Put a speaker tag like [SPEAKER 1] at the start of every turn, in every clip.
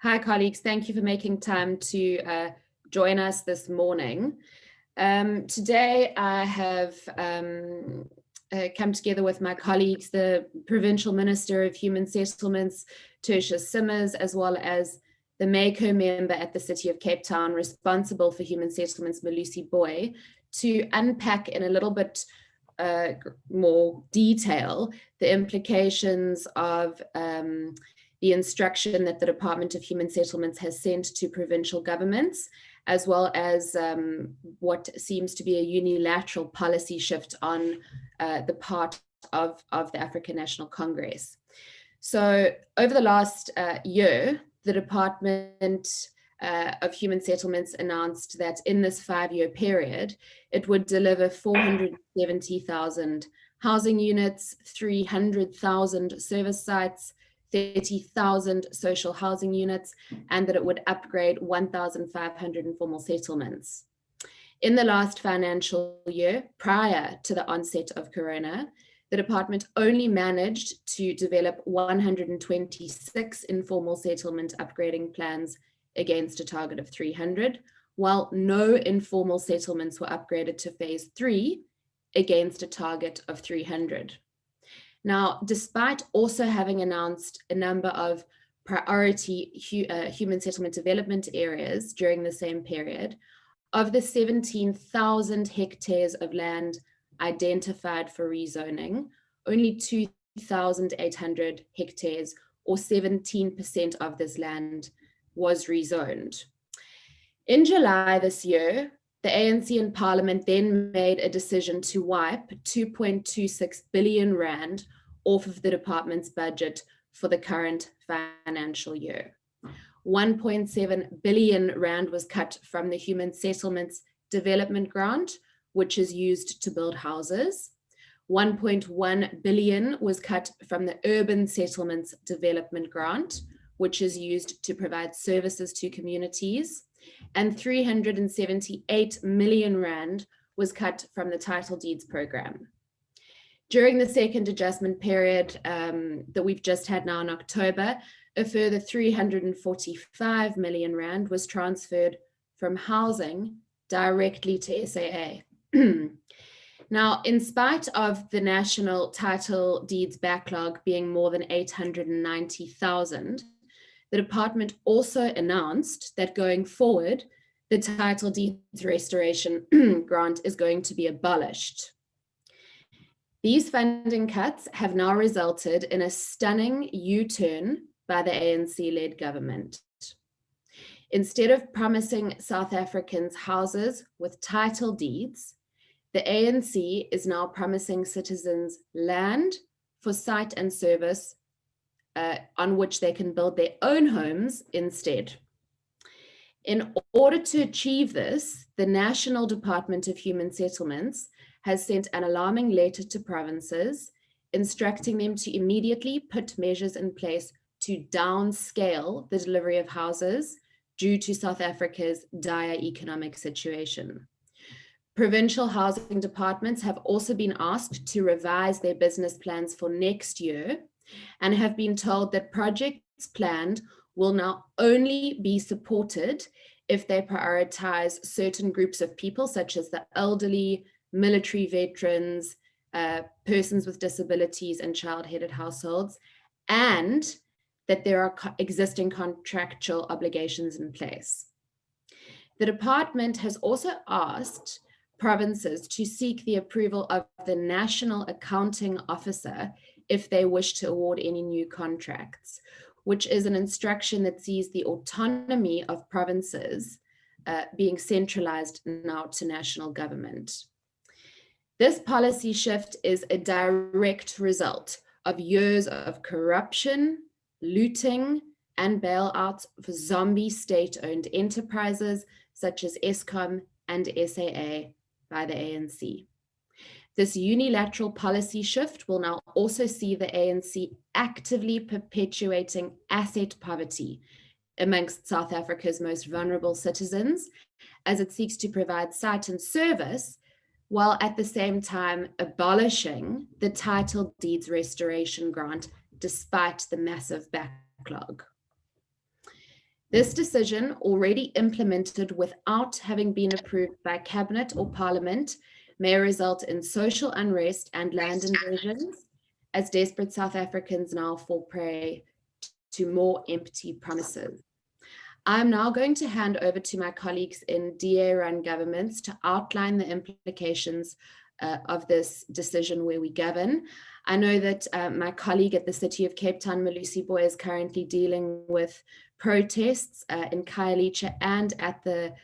[SPEAKER 1] Hi, colleagues. Thank you for making time to join us this morning. Today, I have come together with my colleagues, the Provincial Minister of Human Settlements, Tertius Simmers, as well as the MayCo member at the City of Cape Town responsible for human settlements, Malusi Booi, to unpack in a little bit more detail the implications of the instruction that the Department of Human Settlements has sent to provincial governments, as well as what seems to be a unilateral policy shift on the part of the African National Congress. So over the last year, the Department of Human Settlements announced that in this 5-year period, it would deliver 470,000 housing units, 300,000 service sites, 30,000 social housing units, and that it would upgrade 1,500 informal settlements. In the last financial year, prior to the onset of Corona, the department only managed to develop 126 informal settlement upgrading plans against a target of 300, while no informal settlements were upgraded to phase 3 against a target of 300. Now, despite also having announced a number of priority human settlement development areas during the same period, of the 17,000 hectares of land identified for rezoning, only 2,800 hectares, or 17% of this land, was rezoned. In July this year, the ANC in Parliament then made a decision to wipe 2.26 billion rand off of the department's budget for the current financial year. 1.7 billion rand was cut from the Human Settlements Development Grant, which is used to build houses. 1.1 billion was cut from the Urban Settlements Development Grant, which is used to provide services to communities. And 378 million rand was cut from the title deeds program. During the second adjustment period that we've just had now in October, a further 345 million rand was transferred from housing directly to SAA. Now, in spite of the national title deeds backlog being more than 890,000, the department also announced that going forward, the title deeds restoration grant is going to be abolished. These funding cuts have now resulted in a stunning U-turn by the ANC-led government. Instead of promising South Africans houses with title deeds, the ANC is now promising citizens land for site and service on which they can build their own homes instead. In order to achieve this, the National Department of Human Settlements has sent an alarming letter to provinces, instructing them to immediately put measures in place to downscale the delivery of houses due to South Africa's dire economic situation. Provincial housing departments have also been asked to revise their business plans for next year and have been told that projects planned will now only be supported if they prioritize certain groups of people, such as the elderly, military veterans, persons with disabilities, and child-headed households, and that there are existing contractual obligations in place. The department has also asked provinces to seek the approval of the National Accounting Officer if they wish to award any new contracts, which is an instruction that sees the autonomy of provinces being centralized now to national government. This policy shift is a direct result of years of corruption, looting, and bailouts for zombie state-owned enterprises such as Eskom and SAA by the ANC. This unilateral policy shift will now also see the ANC actively perpetuating asset poverty amongst South Africa's most vulnerable citizens, as it seeks to provide site and service, while at the same time abolishing the title deeds restoration grant despite the massive backlog. This decision, already implemented without having been approved by Cabinet or Parliament, may result in social unrest and land invasions, as desperate South Africans now fall prey to more empty promises. I'm now going to hand over to my colleagues in DA-run governments to outline the implications of this decision where we govern. I know that my colleague at the City of Cape Town, Malusi Booi, is currently dealing with protests in Khayelitsha and at the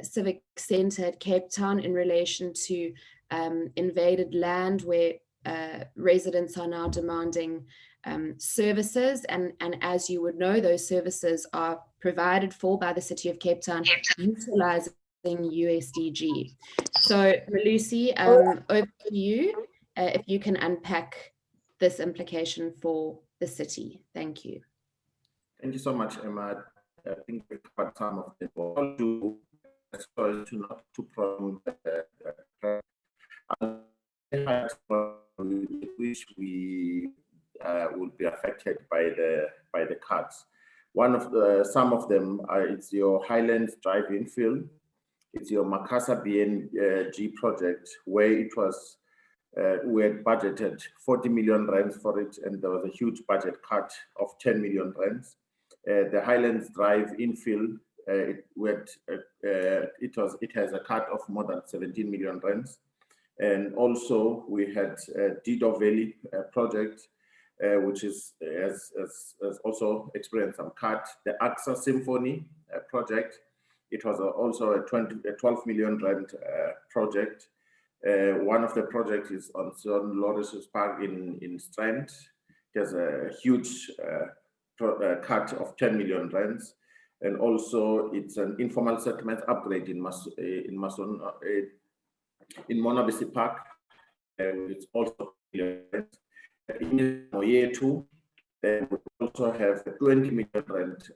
[SPEAKER 1] Civic Centre at Cape Town in relation to invaded land where residents are now demanding services, and as you would know, those services are provided for by the City of Cape Town utilizing USDG. So Malusi, over to you, if you can unpack this implication for the city. Thank you.
[SPEAKER 2] Thank you so much, Emma. I think we covered some of the ball to not to prolong which we will be affected by the cuts. Some of them are, it's your Highlands Drive infill, it's your Makassar BNG project, where it was we had budgeted 40 million rands for it, and there was a huge budget cut of 10 million rands. The Highlands Drive infill, it has a cut of more than 17 million rands. And also we had Dido Valley project, which has also experienced some cut. The AXA Symphony project, it was also a 12 million rand project. One of the projects is on Son Loris's Park in Strand. It has a huge cut of 10 million rands. And also it's an informal settlement upgrade in Monabisi Park. It's also in year 2. We also have a 20 million rand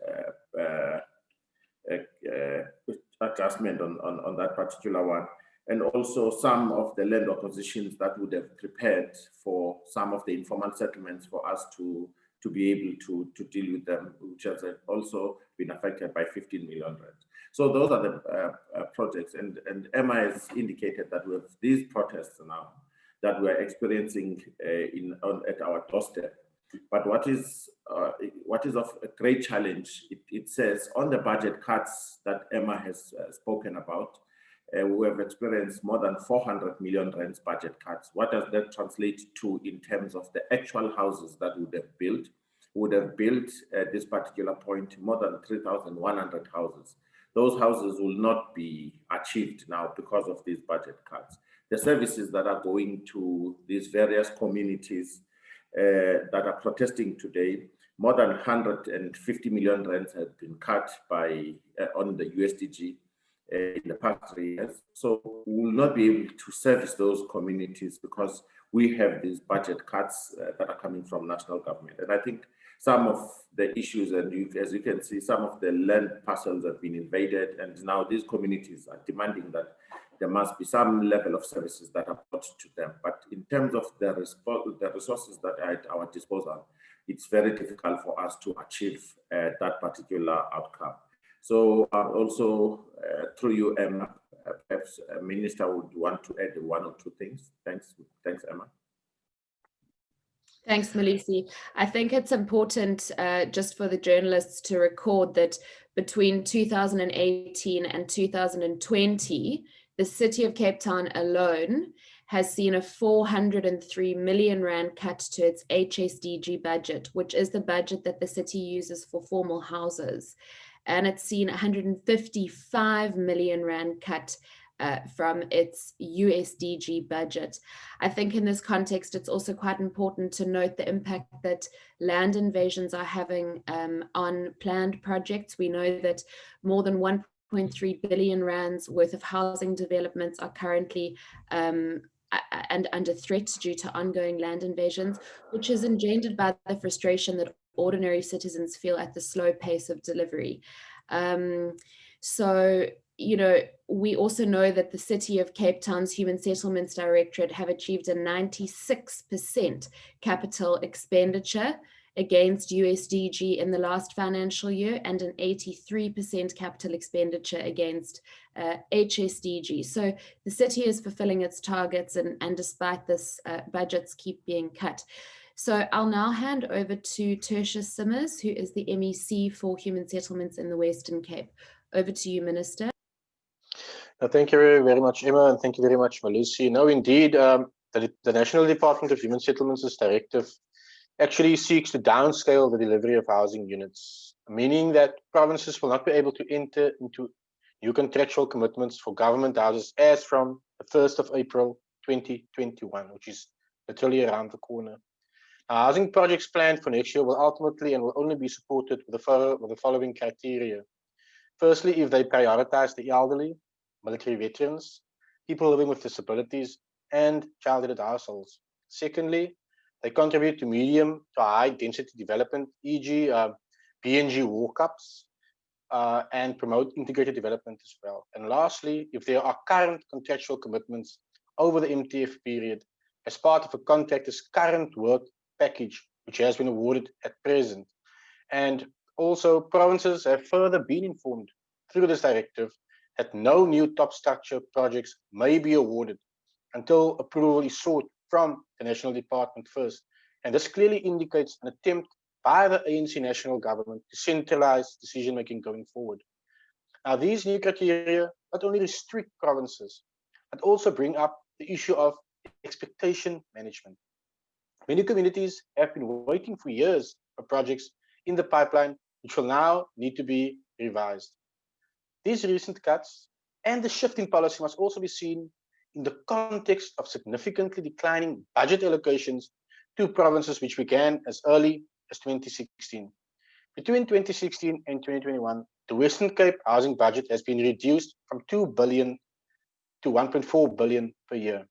[SPEAKER 2] adjustment on that particular one. And also some of the land acquisitions that would have prepared for some of the informal settlements for us to be able to deal with them, which has also been affected by 15 million rand. So those are the projects, and Emma has indicated that with these protests now that we're experiencing at our doorstep. But what is of a great challenge, it says on the budget cuts that Emma has spoken about, we have experienced more than 400 million rands budget cuts. What does that translate to in terms of the actual houses that would have built? Would have built at this particular point more than 3,100 houses. Those houses will not be achieved now because of these budget cuts. The services that are going to these various communities that are protesting today, more than 150 million rands have been cut by on the USDG in the past 3 years. So we will not be able to service those communities because we have these budget cuts that are coming from national government. And I think some of the issues, and as you can see, some of the land parcels have been invaded, and now these communities are demanding that there must be some level of services that are brought to them. But in terms of the resources that are at our disposal, it's very difficult for us to achieve that particular outcome. So also through you, Emma, perhaps a minister would want to add 1 or 2 things. Thanks, Emma.
[SPEAKER 1] Thanks, Malusi. I think it's important just for the journalists to record that between 2018 and 2020, the City of Cape Town alone has seen a 403 million rand cut to its HSDG budget, which is the budget that the city uses for formal houses. And it's seen 155 million rand cut from its USDG budget. I think in this context, it's also quite important to note the impact that land invasions are having on planned projects. We know that more than 1.3 billion rands worth of housing developments are currently and under threat due to ongoing land invasions, which is engendered by the frustration that ordinary citizens feel at the slow pace of delivery. So, you know, we also know that the City of Cape Town's Human Settlements Directorate have achieved a 96% capital expenditure against USDG in the last financial year, and an 83% capital expenditure against HSDG. So the city is fulfilling its targets, and despite this, budgets keep being cut. So I'll now hand over to Tertius Simmers, who is the MEC for Human Settlements in the Western Cape. Over to you, Minister.
[SPEAKER 3] Thank you very much, Emma, and thank you very much, Malusi. No, indeed, the National Department of Human Settlements' directive actually seeks to downscale the delivery of housing units, meaning that provinces will not be able to enter into new contractual commitments for government houses as from the 1st of April 2021, which is literally around the corner. Housing projects planned for next year will ultimately and will only be supported with the following criteria. Firstly, if they prioritize the elderly, military veterans, people living with disabilities, and child-headed households. Secondly, they contribute to medium to high density development, e.g. BNG walk-ups, and promote integrated development as well. And lastly, if there are current contractual commitments over the MTF period as part of a contractor's current work package, which has been awarded at present. And also, provinces have further been informed through this directive that no new top structure projects may be awarded until approval is sought from the National Department first. And this clearly indicates an attempt by the ANC national government to centralize decision-making going forward. Now, these new criteria not only restrict provinces, but also bring up the issue of expectation management. Many communities have been waiting for years for projects in the pipeline, which will now need to be revised. These recent cuts and the shift in policy must also be seen in the context of significantly declining budget allocations to provinces, which began as early as 2016. Between 2016 and 2021, the Western Cape housing budget has been reduced from 2 billion to 1.4 billion per year.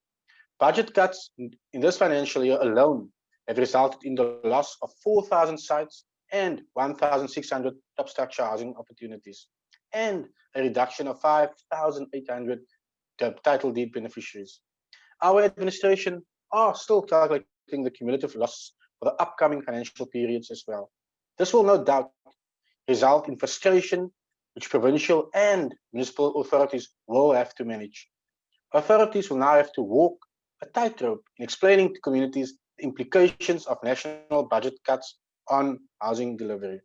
[SPEAKER 3] Budget cuts in this financial year alone have resulted in the loss of 4,000 sites and 1,600 top structure housing opportunities, and a reduction of 5,800 title deed beneficiaries. Our administration are still calculating the cumulative loss for the upcoming financial periods as well. This will no doubt result in frustration, which provincial and municipal authorities will have to manage. Authorities will now have to walk a tightrope in explaining to communities the implications of national budget cuts on housing delivery.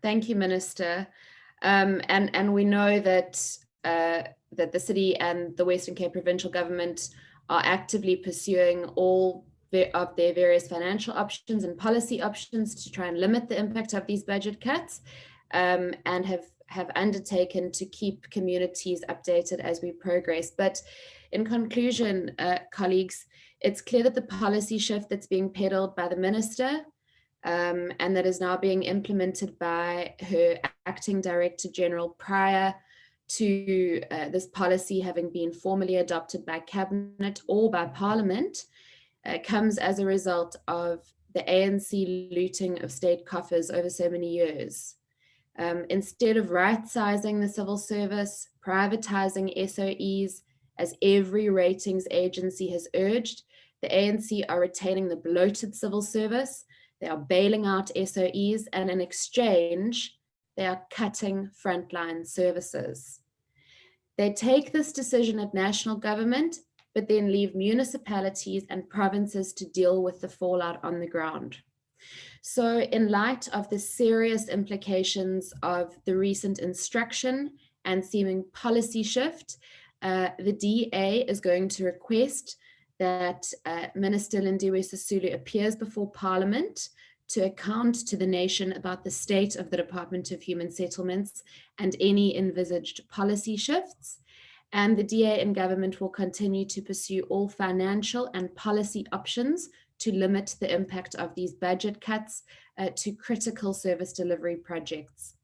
[SPEAKER 1] Thank you, Minister. And we know that that the city and the Western Cape Provincial Government are actively pursuing all of their various financial options and policy options to try and limit the impact of these budget cuts, and have undertaken to keep communities updated as we progress. But in conclusion, colleagues, it's clear that the policy shift that's being peddled by the Minister and that is now being implemented by her acting Director General prior to this policy having been formally adopted by Cabinet or by Parliament, comes as a result of the ANC looting of state coffers over so many years. Instead of right-sizing the civil service, privatizing SOEs, as every ratings agency has urged, the ANC are retaining the bloated civil service, they are bailing out SOEs, and in exchange, they are cutting frontline services. They take this decision at national government, but then leave municipalities and provinces to deal with the fallout on the ground. So in light of the serious implications of the recent instruction and seeming policy shift, the DA is going to request that Minister Lindiwe Sisulu appears before Parliament to account to the nation about the state of the Department of Human Settlements and any envisaged policy shifts. And the DA and government will continue to pursue all financial and policy options to limit the impact of these budget cuts to critical service delivery projects.